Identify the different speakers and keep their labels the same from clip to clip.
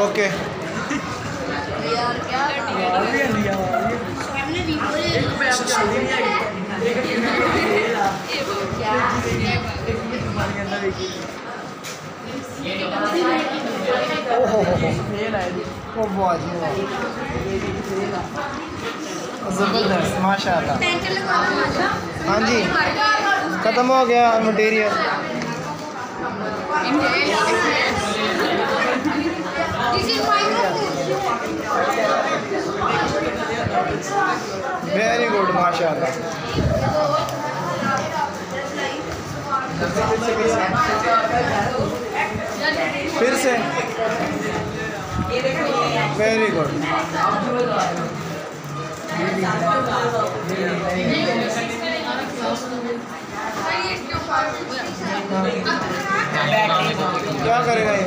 Speaker 1: Okay ज़बरदस्त माशाल्लाह। हाँ जी ख़त्म हो गया मटेरियल। वेरी गुड माशाल्लाह। फिर से वेरी गुड। क्या करेगा ये?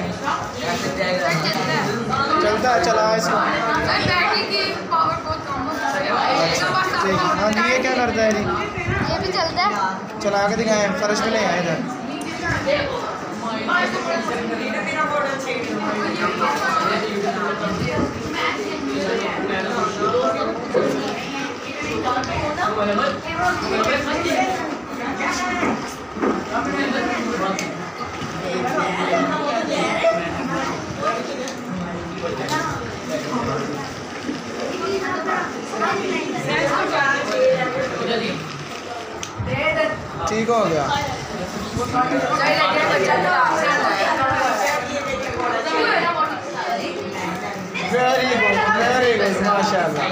Speaker 1: चलता है, चला इसको। ठीक है। हाँ जी ये क्या करता है जी?
Speaker 2: ये भी चलता है।
Speaker 1: चला के दिखाएं, फर्श पे ले आए इधर। ठीक हो गया। वेरी गुड माशाल्लाह।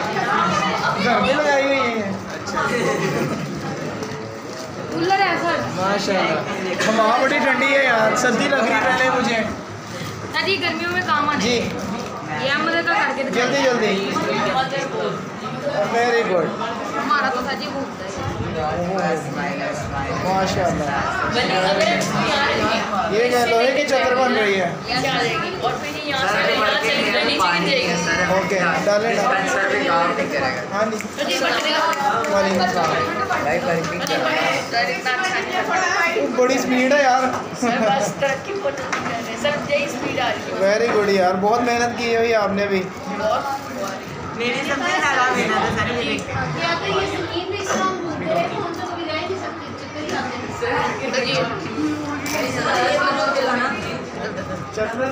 Speaker 1: घर में लगाई हुई है
Speaker 2: कूलर है सर
Speaker 1: माशाल्लाह। हवा बड़ी ठंडी है यार, सर्दी लग रही पहले मुझे।
Speaker 2: दादी गर्मियों में काम आना
Speaker 1: जी
Speaker 2: ये हम मदद करके
Speaker 1: जल्दी जल्दी। वेरी गुड
Speaker 2: हमारा तो सर जी घूमता है
Speaker 1: माशाल्लाह। ये क्या लोहे की चद्दर बन रही है? ओके डालें ना। हाँ जी वालेकुम सलाम। बड़ी स्पीड है यार। वेरी गुड यार, बहुत मेहनत की है आपने भी।
Speaker 3: मेरे सबसे लगा मेहनत है सर ये देख
Speaker 1: चद्दर